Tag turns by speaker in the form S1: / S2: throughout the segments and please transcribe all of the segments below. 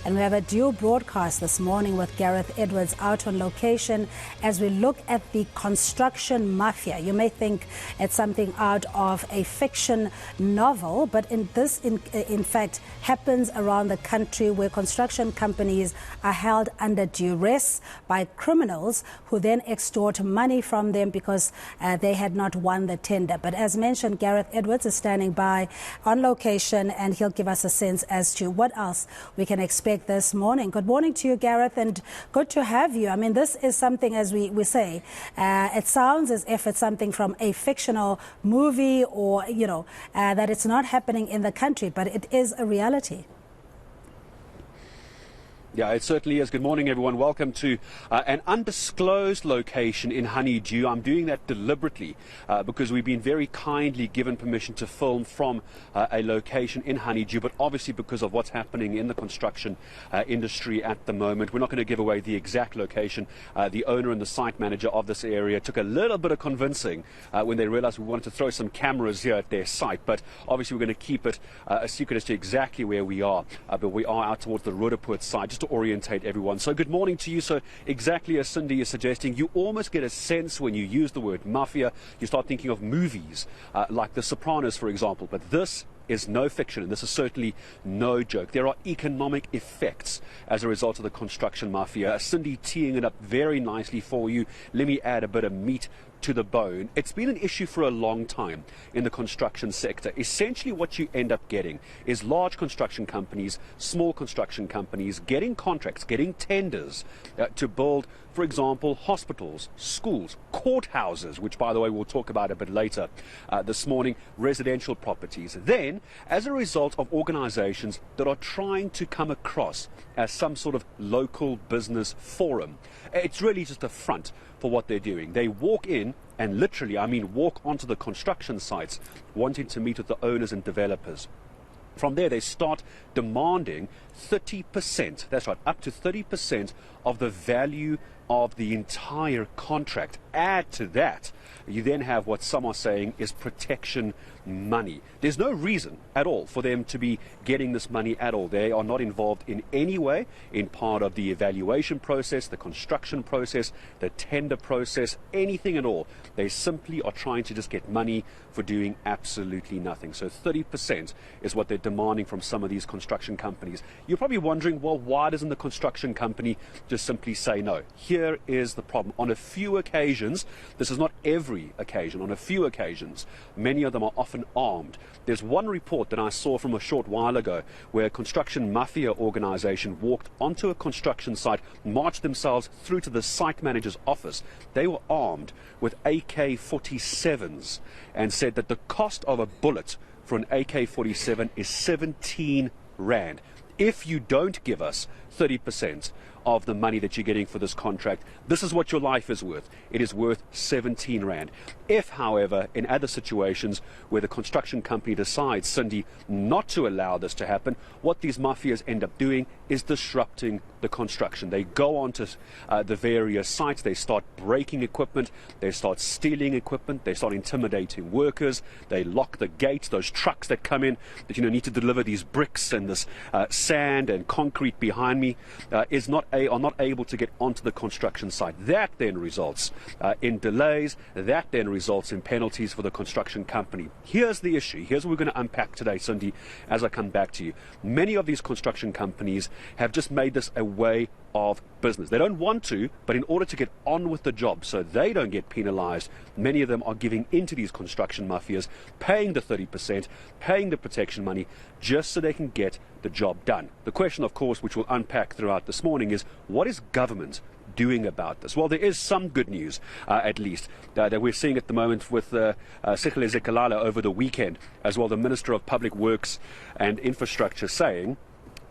S1: And we have a dual broadcast this morning with Gareth Edwards out on location as we look at the construction mafia. You may think it's something out of a fiction novel, but in fact happens around the country, where construction companies are held under duress by criminals who then extort money from them because they had not won the tender. But as mentioned, Gareth Edwards is standing by on location, and he'll give us a sense as to what else we can expect this morning. Good morning to you, Gareth, and good to have you. I mean, this is something, as we say, it sounds as if it's something from a fictional movie, or, that it's not happening in the country, but it is a reality.
S2: Yeah, it certainly is. Good morning, everyone. Welcome to an undisclosed location in Honeydew. I'm doing that deliberately because we've been very kindly given permission to film from a location in Honeydew, but obviously because of what's happening in the construction industry at the moment, we're not going to give away the exact location. The owner and the site manager of this area took a little bit of convincing when they realized we wanted to throw some cameras here at their site, but obviously we're going to keep it a secret as to exactly where we are. But we are out towards the Roodepoort side, just to orientate everyone. So good morning to you. So exactly as Cindy is suggesting, you almost get a sense when you use the word mafia, you start thinking of movies like The Sopranos, for example. But this is no fiction, and this is certainly no joke. There are economic effects as a result of the construction mafia. Cindy teeing it up very nicely for you. Let me add a bit of meat to the bone. It's been an issue for a long time in the construction sector. Essentially what you end up getting is large construction companies, small construction companies getting contracts, getting tenders to build, for example, hospitals, schools, courthouses, which, by the way, we'll talk about a bit later this morning, residential properties. Then, as a result of organizations that are trying to come across as some sort of local business forum, it's really just a front for what they're doing. They walk in and literally, walk onto the construction sites wanting to meet with the owners and developers. From there, they start demanding 30%, that's right, up to 30% of the value of the entire contract. Add to that, you then have what some are saying is protection money. There's no reason at all for them to be getting this money at all. They are not involved in any way in part of the evaluation process, the construction process, the tender process, anything at all. They simply are trying to just get money for doing absolutely nothing. So 30% is what they're demanding from some of these construction companies. You're probably wondering, well, why doesn't the construction company just simply say no? Here is the problem. On a few occasions, this is not every occasion, on a few occasions, many of them are often armed. There's one report that I saw from a short while ago where a construction mafia organization walked onto a construction site, marched themselves through to the site manager's office. They were armed with AK-47s and said that the cost of a bullet for an AK-47 is 17 Rand. If you don't give us 30% of the money that you're getting for this contract, this is what your life is worth. It is worth 17 Rand. If, however, in other situations where the construction company decides, Cindy, not to allow this to happen, what these mafias end up doing is disrupting the construction. They go onto the various sites, they start breaking equipment, they start stealing equipment, they start intimidating workers, they lock the gates, those trucks that come in that need to deliver these bricks and this sand and concrete behind me are not able to get onto the construction site. That then results in delays. That then results in penalties for the construction company. Here's the issue. Here's what we're going to unpack today, Cindy, as I come back to you. Many of these construction companies have just made this a way of business. They don't want to, but in order to get on with the job so they don't get penalized, many of them are giving into these construction mafias, paying the 30%, paying the protection money, just so they can get the job done. The question, of course, which we'll unpack throughout this morning is, what is government doing about this? Well, there is some good news, at least, that we're seeing at the moment with Sekele Zikalala over the weekend, as well the Minister of Public Works and Infrastructure saying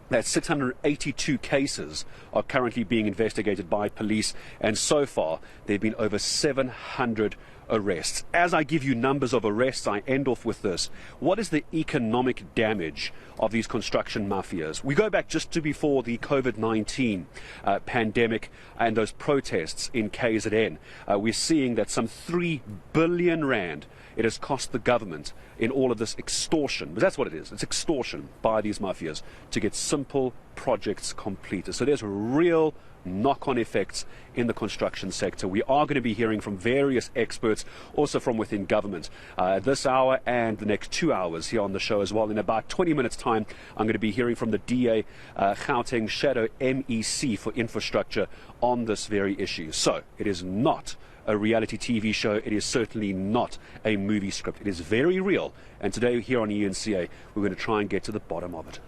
S2: that 682 cases are currently being investigated by police, and so far there have been over 700 arrests. As I give you numbers of arrests, I end off with this. What is the economic damage of these construction mafias? We go back just to before the COVID-19 pandemic and those protests in KZN. We're seeing that some 3 billion Rand it has cost the government in all of this extortion. But that's what it is. It's extortion by these mafias to get simple projects completed. So there's real knock-on effects in the construction sector. We are going to be hearing from various experts, also from within government, this hour and the next 2 hours here on the show as well. In about 20 minutes' time, I'm going to be hearing from the DA, Gauteng Shadow MEC for infrastructure on this very issue. So it is not a reality TV show. It is certainly not a movie script. It is very real. And today here on eNCA, we're going to try and get to the bottom of it.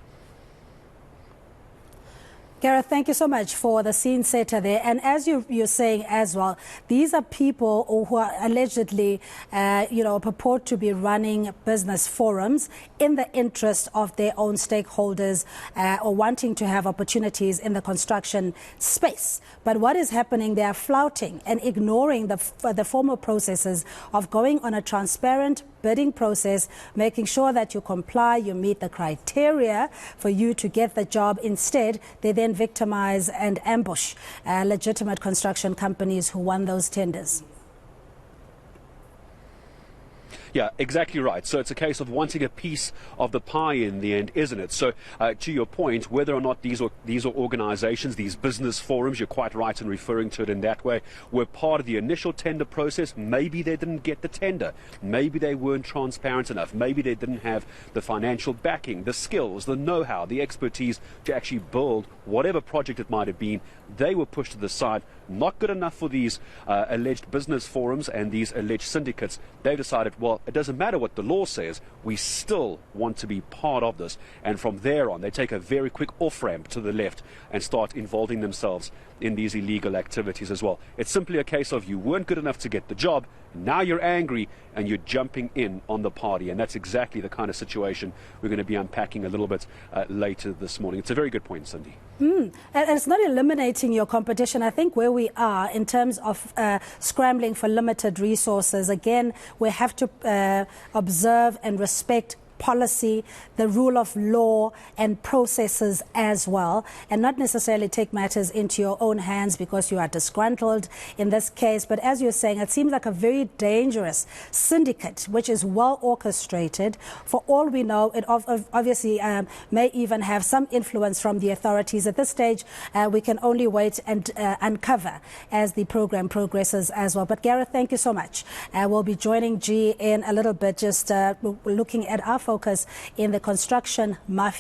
S1: Gareth, thank you so much for the scene setter there. And as you're saying as well, these are people who are allegedly, purport to be running business forums in the interest of their own stakeholders or wanting to have opportunities in the construction space. But what is happening, they are flouting and ignoring the formal processes of going on a transparent bidding process, making sure that you comply, you meet the criteria for you to get the job. Instead, they then victimize and ambush legitimate construction companies who won those tenders.
S2: Yeah, exactly right. So it's a case of wanting a piece of the pie in the end, isn't it? So to your point, whether or not these are organizations, these business forums, you're quite right in referring to it in that way, were part of the initial tender process. Maybe they didn't get the tender. Maybe they weren't transparent enough. Maybe they didn't have the financial backing, the skills, the know-how, the expertise to actually build whatever project it might have been. They were pushed to the side. Not good enough for these alleged business forums and these alleged syndicates. They've decided, well, it doesn't matter what the law says, we still want to be part of this. And from there on, they take a very quick off-ramp to the left and start involving themselves in these illegal activities as well. It's simply a case of you weren't good enough to get the job, now you're angry and you're jumping in on the party. And that's exactly the kind of situation we're going to be unpacking a little bit later this morning. It's a very good point, Cindy.
S1: And it's not eliminating your competition. I think where we are in terms of scrambling for limited resources, again, we have to observe and respect policy, the rule of law and processes as well, and not necessarily take matters into your own hands because you are disgruntled in this case. But as you're saying, it seems like a very dangerous syndicate, which is well orchestrated. For all we know, it obviously may even have some influence from the authorities. At this stage, we can only wait and uncover as the program progresses as well. But Gareth, thank you so much. We'll be joining G in a little bit, just looking at our focus in the construction mafia.